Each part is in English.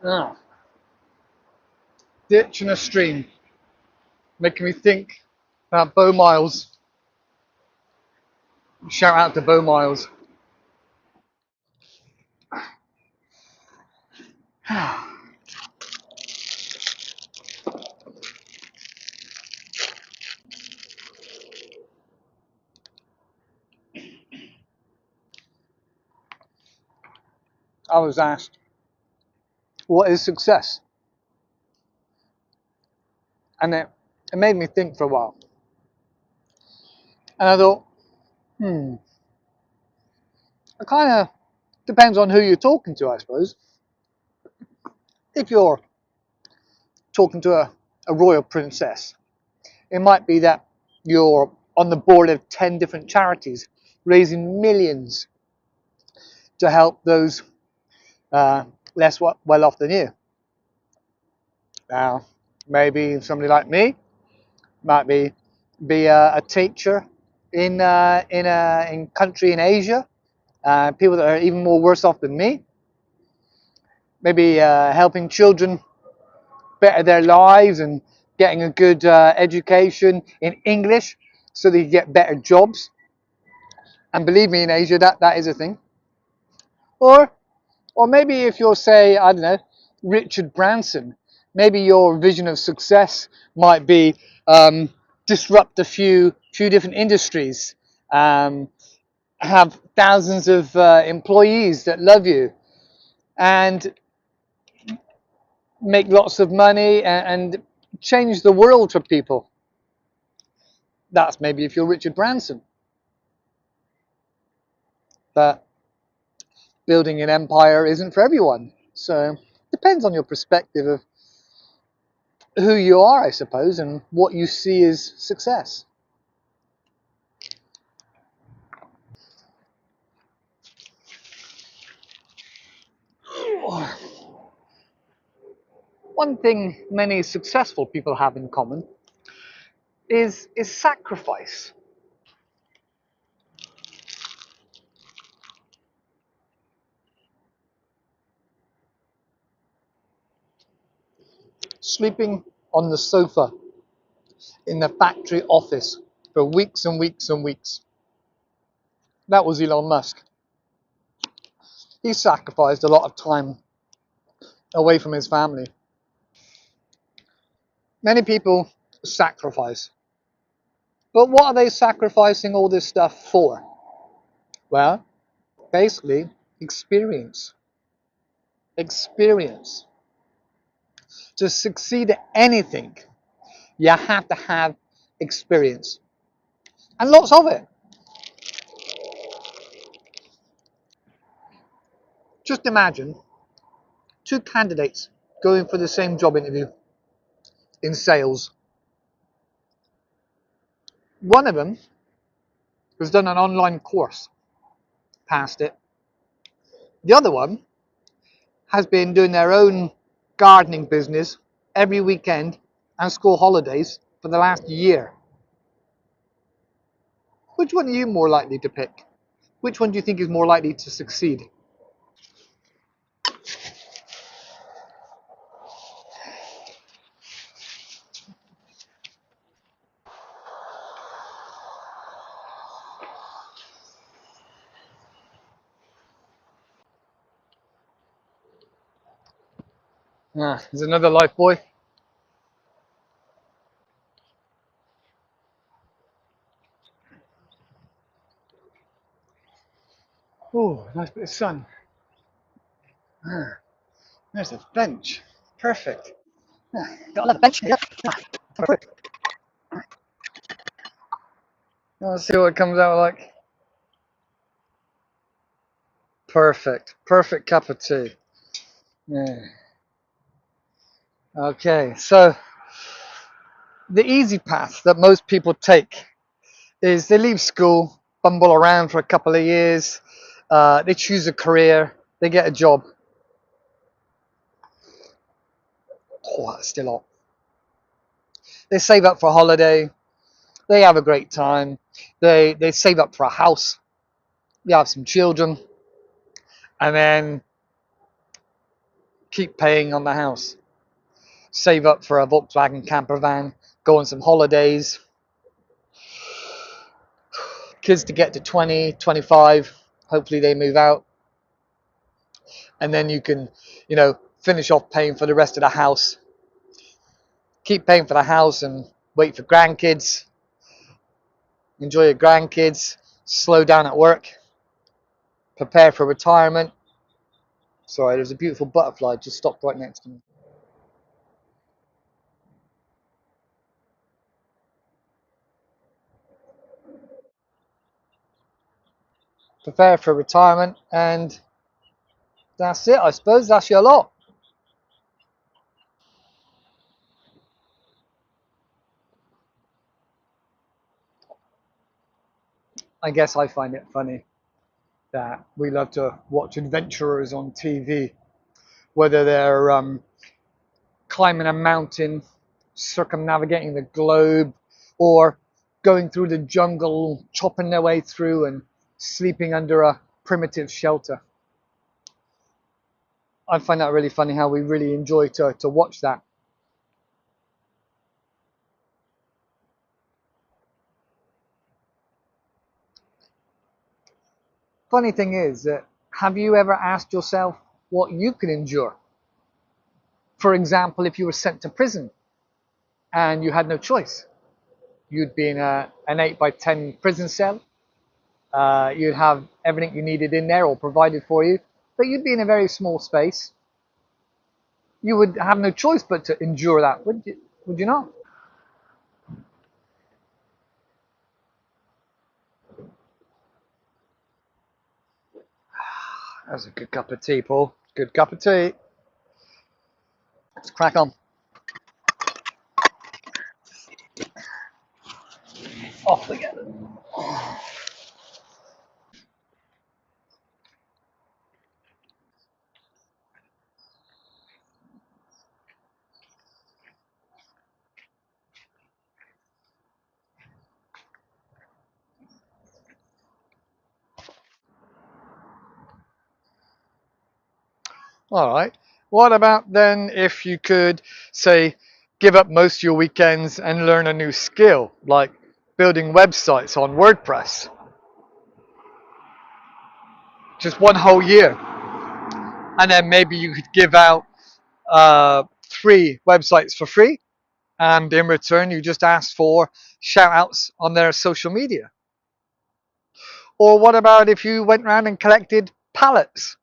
Ah, ditch and a stream, making me think about Bo Miles. Shout out to Bo Miles. I was asked, what is success? And it made me think for a while. And I thought, it kind of depends on who you're talking to, I suppose. If you're talking to a royal princess, it might be that you're on the board of 10 different charities, raising millions to help those less well off than you. Now, maybe somebody like me might be a teacher in country in Asia, people that are even more worse off than me. Maybe helping children better their lives and getting a good education in English so they get better jobs. And believe me, in Asia, that is a thing. Or maybe if you're, say, I don't know, Richard Branson, maybe your vision of success might be disrupt a few different industries, have thousands of employees that love you, and make lots of money and change the world for people. That's maybe if you're Richard Branson. But building an empire isn't for everyone. So depends on your perspective of who you are, I suppose, and what you see as success. One thing many successful people have in common is sacrifice. Sleeping on the sofa in the factory office for weeks and weeks and weeks. That was Elon Musk. He sacrificed a lot of time away from his family. Many people sacrifice. But what are they sacrificing all this stuff for? Well, basically, experience. Experience. To succeed at anything, you have to have experience. And lots of it. Just imagine two candidates going for the same job interview in sales. One of them has done an online course, passed it. The other one has been doing their own gardening business every weekend and school holidays for the last year. Which one are you more likely to pick? Which one do you think is more likely to succeed? Ah, there's another life boy. Oh, nice bit of sun. Ah, there's a bench. Perfect. Ah, gotta love a bench. Yep. Ah, perfect. Let's see what it comes out like. Perfect. Perfect cup of tea. Yeah. Okay, so the easy path that most people take is they leave school, bumble around for a couple of years, they choose a career, they get a job. Oh, that's still hot. They save up for a holiday, they have a great time, they save up for a house, they have some children, and then keep paying on the house. Save up for a Volkswagen camper van, go on some holidays. Kids to get to 20, 25, hopefully they move out. And then you can, you know, finish off paying for the rest of the house. Keep paying for the house and wait for grandkids. Enjoy your grandkids. Slow down at work. Prepare for retirement. Sorry, there's a beautiful butterfly just stopped right next to me. Prepare for retirement, and that's it, I suppose. That's your lot. I guess I find it funny that we love to watch adventurers on TV, whether they're climbing a mountain, circumnavigating the globe, or going through the jungle, chopping their way through and sleeping under a primitive shelter. I find that really funny how we really enjoy to watch that. Funny thing is that, have you ever asked yourself what you can endure? For example, if you were sent to prison and you had no choice, you'd be in an 8 by 10 prison cell. You'd have everything you needed in there or provided for you, but you'd be in a very small space. You would have no choice but to endure that, would you? Would you not? That's a good cup of tea, Paul. Good cup of tea. Let's crack on. Off we go. All right. What about then if you could, say, give up most of your weekends and learn a new skill, like building websites on WordPress? Just one whole year. And then maybe you could give out 3 websites for free. And in return, you just ask for shout outs on their social media. Or what about if you went around and collected pallets,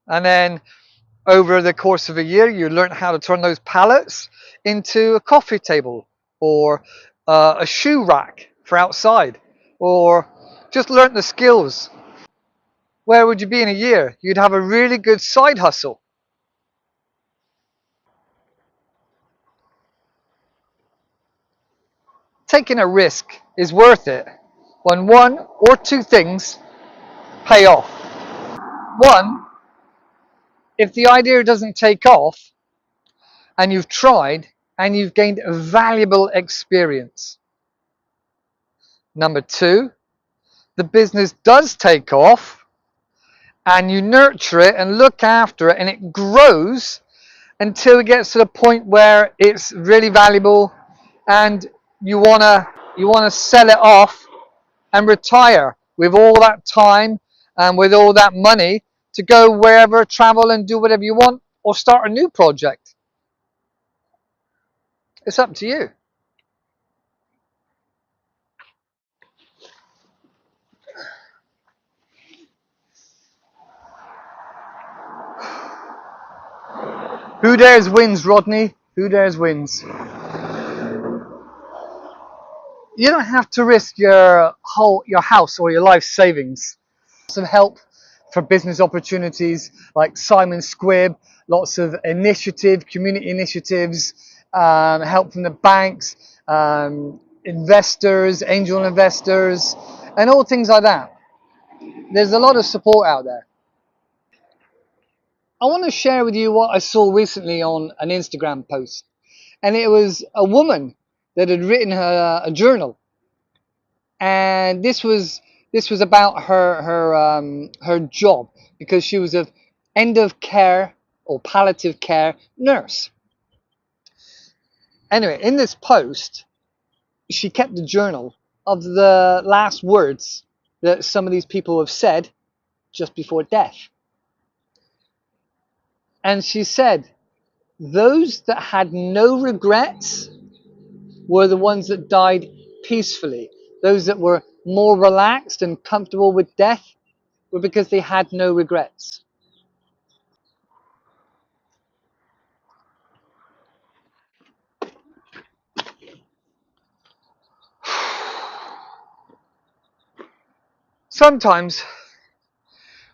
and then over the course of a year, you learn how to turn those pallets into a coffee table or a shoe rack for outside, or just learn the skills. Where would you be in a year? You'd have a really good side hustle. Taking a risk is worth it when 1 or 2 things pay off. One, if the idea doesn't take off and you've tried and you've gained a valuable experience. Number 2, the business does take off and you nurture it and look after it and it grows until it gets to the point where it's really valuable and you wanna sell it off and retire with all that time and with all that money to go wherever, travel and do whatever you want, or start a new project. It's up to you. Who dares wins, Rodney? Who dares wins? You don't have to risk your house or your life savings. Some help for business opportunities like Simon Squibb, lots of community initiatives, help from the banks, investors, angel investors, and all things like that. There's a lot of support out there. I want to share with you what I saw recently on an Instagram post, and it was a woman that had written a journal, and this was about her job, because she was of end of care or palliative care nurse. Anyway, in this post, she kept a journal of the last words that some of these people have said just before death. And she said, those that had no regrets were the ones that died peacefully. Those that were more relaxed and comfortable with death were because they had no regrets. Sometimes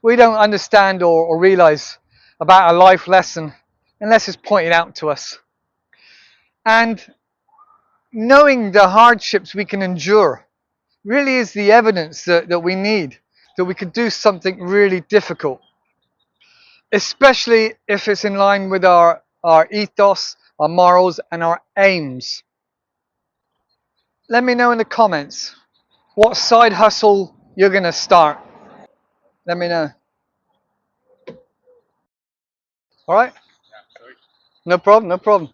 we don't understand or realize about a life lesson unless it's pointed out to us. And knowing the hardships we can endure really is the evidence that we need, that we could do something really difficult, especially if it's in line with our ethos, our morals, and our aims. Let me know in the comments what side hustle you're going to start. Let me know. All right? No problem, no problem.